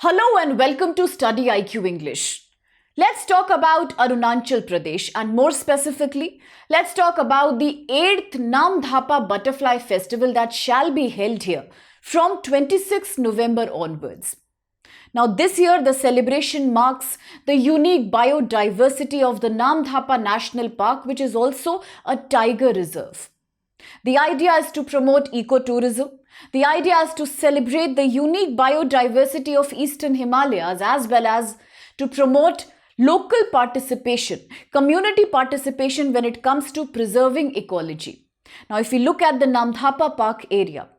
Hello and welcome to StudyIQ English. Let's talk about Arunachal Pradesh and more specifically, let's talk about the 8th Namdapha Butterfly Festival that shall be held here from 26 November onwards. Now this year the celebration marks the unique biodiversity of the Namdapha National Park, which is also a tiger reserve. The idea is to promote ecotourism. The idea is to celebrate the unique biodiversity of Eastern Himalayas as well as to promote local participation, community participation when it comes to preserving ecology. Now, if we look at the Namdapha Park area,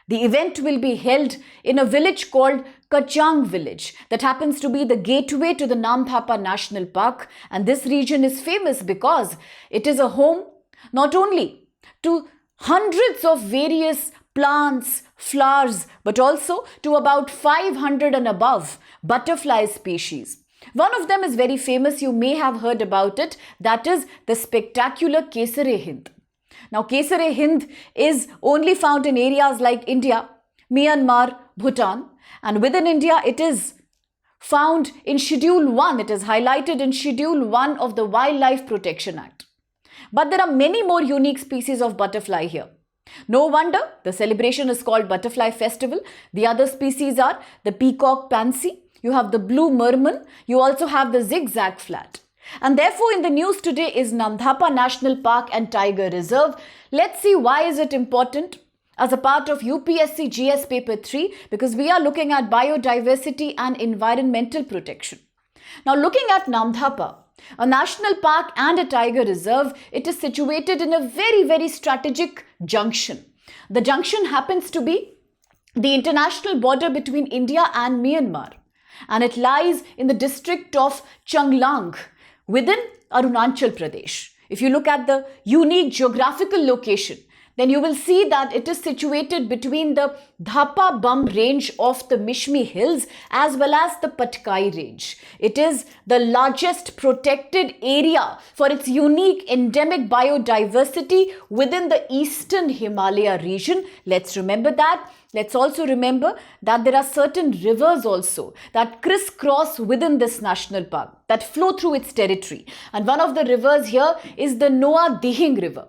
the event will be held in a village called Kachang village that happens to be the gateway to the Namdapha National Park, and this region is famous because it is a home not only to hundreds of various plants, flowers, but also to about 500 and above butterfly species. One of them is very famous, you may have heard about it, that is the spectacular Kesare-Hind. Now Kesare-Hind is only found in areas like India, Myanmar, Bhutan, and within India it is found in Schedule 1, it is highlighted in Schedule 1 of the Wildlife Protection Act. But there are many more unique species of butterfly here. No wonder the celebration is called Butterfly Festival. The other species are the peacock pansy, you have the blue merman, you also have the zigzag flat. And therefore in the news today is Namdapha National Park and Tiger Reserve. Let's see why is it important as a part of UPSC GS paper 3, because we are looking at biodiversity and environmental protection. Now looking at Namdapha, a national park and a tiger reserve, it is situated in a very strategic junction. The junction happens to be the international border between India and Myanmar, and it lies in the district of Changlang within Arunachal Pradesh. If you look at the unique geographical location, then you will see that it is situated between the Dhapa Bum range of the Mishmi Hills as well as the Patkai range. It is the largest protected area for its unique endemic biodiversity within the Eastern Himalaya region. Let's remember that. Let's also remember that there are certain rivers also that crisscross within this national park that flow through its territory. And one of the rivers here is the Noa Dihing River.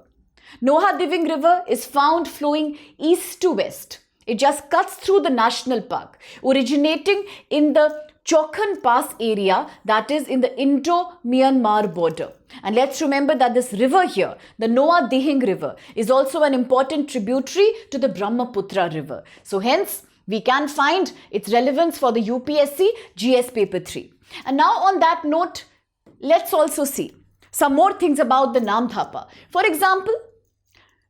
Noa Dihing River is found flowing east to west. It just cuts through the national park, originating in the Chokhan Pass area, that is in the Indo-Myanmar border. And let's remember that this river here, the Noa Dihing River, is also an important tributary to the Brahmaputra River. So hence, we can find its relevance for the UPSC GS paper 3. And now on that note, let's also see some more things about the Namdapha. For example,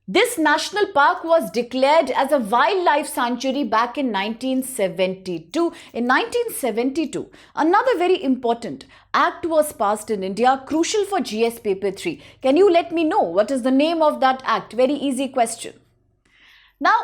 this national park was declared as a wildlife sanctuary back in 1972. In 1972, another very important act was passed in India, crucial for GS paper 3. Can you let me know what is the name of that act? Very easy question. Now,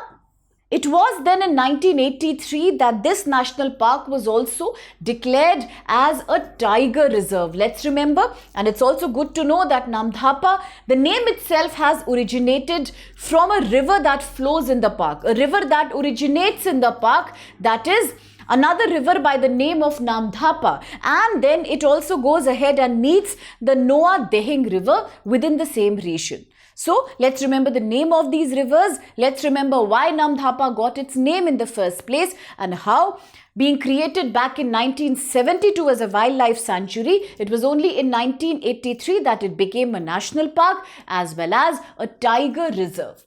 it was then in 1983 that this national park was also declared as a tiger reserve. Let's remember, and it's also good to know that Namdapha, the name itself has originated from a river that flows in the park, a river that originates in the park, that is another river by the name of Namdapha, and then it also goes ahead and meets the Noa Dihing River within the same region. So let's remember the name of these rivers, let's remember why Namdapha got its name in the first place and how, being created back in 1972 as a wildlife sanctuary, it was only in 1983 that it became a national park as well as a tiger reserve.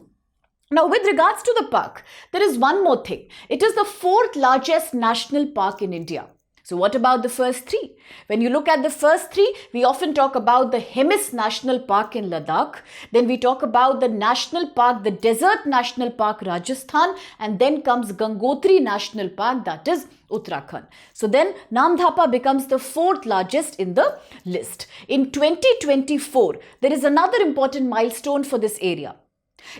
Now, with regards to the park, there is one more thing. It is the 4th largest national park in India. So what about the first 3? When you look at the first 3, we often talk about the Hemis National Park in Ladakh. Then we talk about the National Park, the Desert National Park, Rajasthan. And then comes Gangotri National Park, that is Uttarakhand. So then Namdapha becomes the 4th largest in the list. In 2024, there is another important milestone for this area.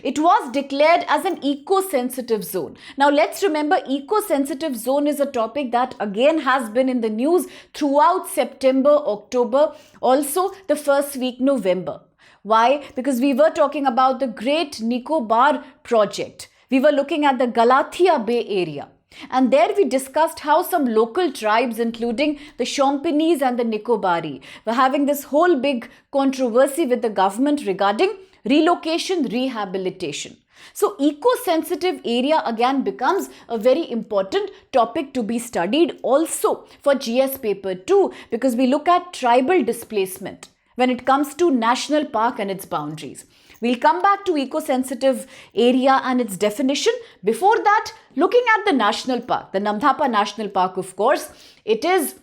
It was declared as an eco-sensitive zone. Now let's remember, eco-sensitive zone is a topic that again has been in the news throughout September, October, also the first week November. Why? Because we were talking about the Great Nicobar project. We were looking at the Galathea Bay area. And there we discussed how some local tribes, including the Shompinis and the Nicobari, were having this whole big controversy with the government regarding relocation, rehabilitation. So eco-sensitive area again becomes a very important topic to be studied also for GS paper 2, because we look at tribal displacement when it comes to national park and its boundaries. We'll come back to eco-sensitive area and its definition. Before that, looking at the national park, the Namdapha National Park, of course, it is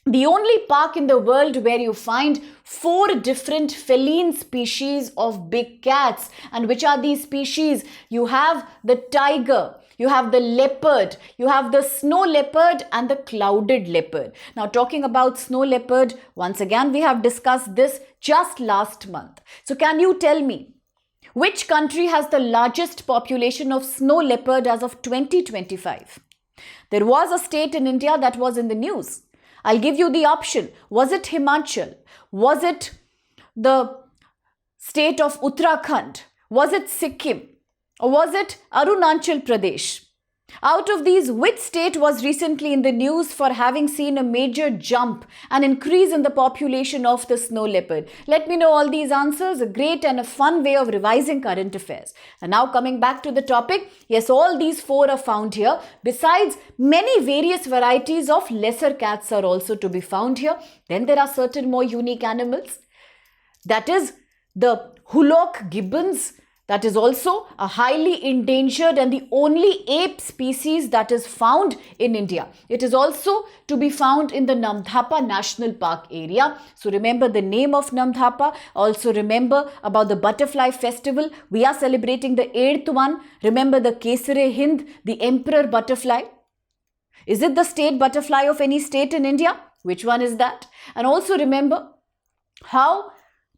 the only park in the world where you find 4 different feline species of big cats. And which are these species? You have the tiger, you have the leopard, you have the snow leopard and the clouded leopard. Now, talking about snow leopard, once again, we have discussed this just last month. So can you tell me, which country has the largest population of snow leopard as of 2025? There was a state in India that was in the news. I'll give you the option. Was it Himachal? Was it the state of Uttarakhand? Was it Sikkim? Or was it Arunachal Pradesh? Out of these, which state was recently in the news for having seen a major jump and increase in the population of the snow leopard? Let me know all these answers. A great and a fun way of revising current affairs. And now coming back to the topic, yes, all these 4 are found here. Besides, many various varieties of lesser cats are also to be found here. Then there are certain more unique animals. That is the Hulok gibbons. That is also a highly endangered and the only ape species that is found in India. It is also to be found in the Namdapha National Park area. So remember the name of Namdapha. Also remember about the butterfly festival. We are celebrating the 8th one. Remember the Kesare Hind, the emperor butterfly. Is it the state butterfly of any state in India? Which one is that? And also remember how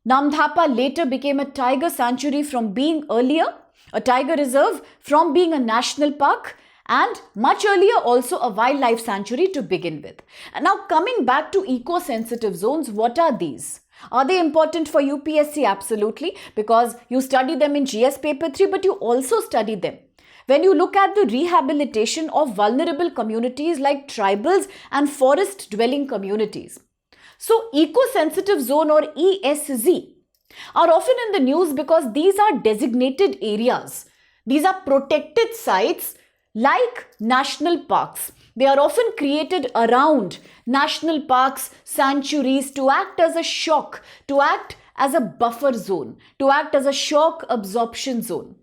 Namdapha later became a tiger sanctuary from being earlier a tiger reserve, from being a national park, and much earlier also a wildlife sanctuary to begin with. And now coming back to eco-sensitive zones, what are these? Are they important for UPSC? Absolutely, because you study them in GS paper 3, but you also study them when you look at the rehabilitation of vulnerable communities like tribals and forest-dwelling communities. So, eco-sensitive zone or ESZ are often in the news because these are designated areas. These are protected sites like national parks. They are often created around national parks, sanctuaries to act as a shock, to act as a buffer zone, to act as a shock absorption zone.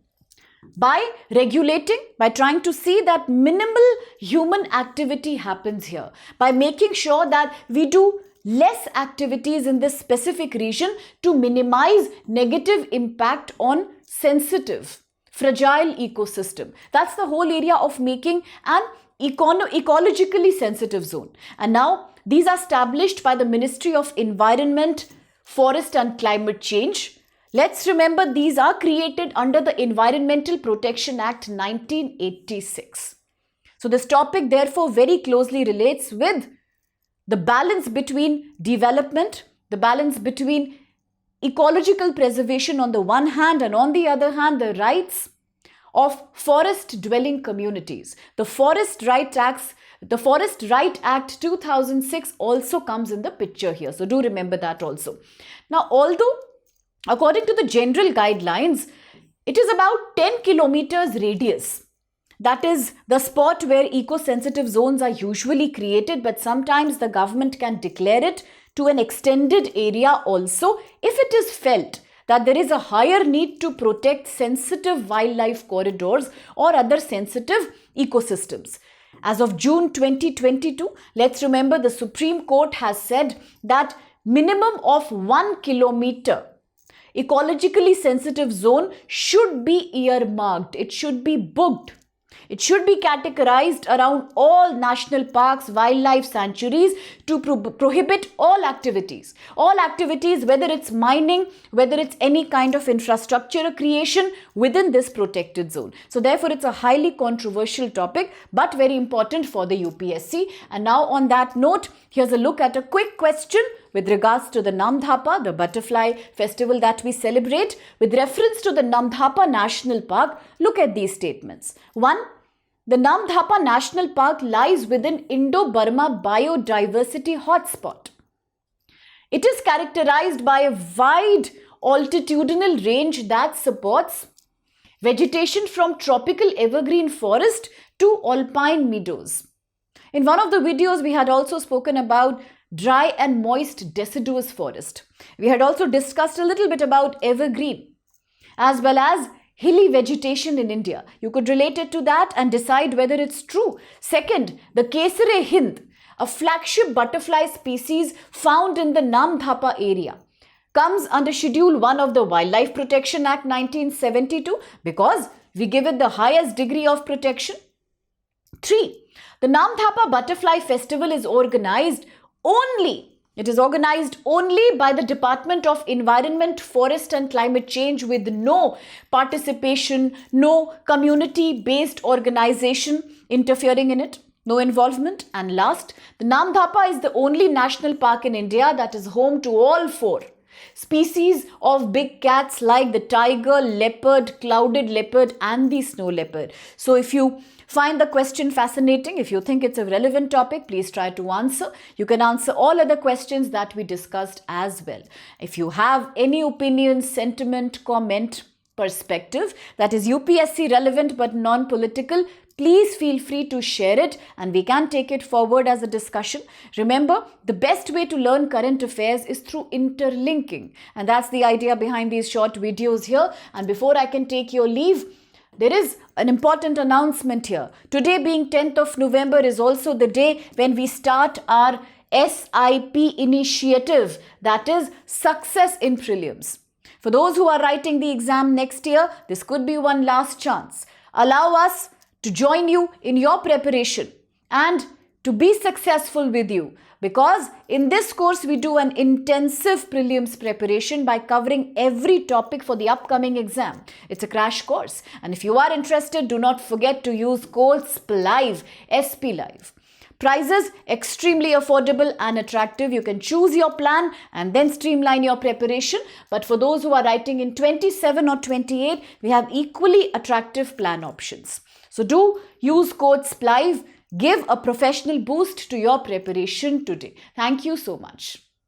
By regulating, by trying to see that minimal human activity happens here, by making sure that we do less activities in this specific region to minimize negative impact on sensitive, fragile ecosystem. That's the whole area of making an ecologically sensitive zone. And now these are established by the Ministry of Environment, Forest and Climate Change. Let's remember these are created under the Environmental Protection Act 1986. So this topic therefore very closely relates with the balance between development, the balance between ecological preservation on the one hand, and on the other hand, the rights of forest-dwelling communities. The Forest Right Act 2006 also comes in the picture here. So do remember that also. Now, although according to the general guidelines, it is about 10 kilometers radius. That is the spot where eco-sensitive zones are usually created, but sometimes the government can declare it to an extended area also if it is felt that there is a higher need to protect sensitive wildlife corridors or other sensitive ecosystems. As of June 2022, let's remember the Supreme Court has said that minimum of 1 kilometer ecologically sensitive zone should be earmarked. It should be booked. It should be categorized around all national parks, wildlife sanctuaries to prohibit all activities, whether it's mining, whether it's any kind of infrastructure creation within this protected zone. So therefore, it's a highly controversial topic, but very important for the UPSC. And now on that note, here's a look at a quick question with regards to the Namdapha, the butterfly festival that we celebrate. With reference to the Namdapha National Park, look at these statements. 1. The Namdapha National Park lies within Indo-Burma Biodiversity Hotspot. It is characterized by a wide altitudinal range that supports vegetation from tropical evergreen forest to alpine meadows. In one of the videos, we had also spoken about dry and moist deciduous forest. We had also discussed a little bit about evergreen as well as hilly vegetation in India. You could relate it to that and decide whether it's true. Second, the Kesare Hind, a flagship butterfly species found in the Namdapha area, comes under Schedule 1 of the Wildlife Protection Act 1972 because we give it the highest degree of protection. 3. The Namdapha Butterfly Festival is organized only by the Department of Environment, Forest and Climate Change with no participation, no community-based organization interfering in it, no involvement. And last, the Namdapha is the only national park in India that is home to all 4 species of big cats like the tiger, leopard, clouded leopard and the snow leopard. So if you find the question fascinating, if you think it's a relevant topic, please try to answer. You can answer all other questions that we discussed as well. If you have any opinion, sentiment, comment, perspective that is UPSC relevant but non-political, please feel free to share it and we can take it forward as a discussion. Remember, the best way to learn current affairs is through interlinking. And that's the idea behind these short videos here. And before I can take your leave, there is an important announcement here. Today being 10th of November is also the day when we start our SIP initiative, that is Success in Prelims. For those who are writing the exam next year, this could be one last chance. Allow us to join you in your preparation and to be successful with you, because in this course we do an intensive prelims preparation by covering every topic for the upcoming exam. It's a crash course, and if you are interested, do not forget to use code SPLIVE, SP Live. Prices extremely affordable and attractive. You can choose your plan and then streamline your preparation. But for those who are writing in 27 or 28, we have equally attractive plan options. So do use code SPLIVE. Give a professional boost to your preparation today. Thank you so much.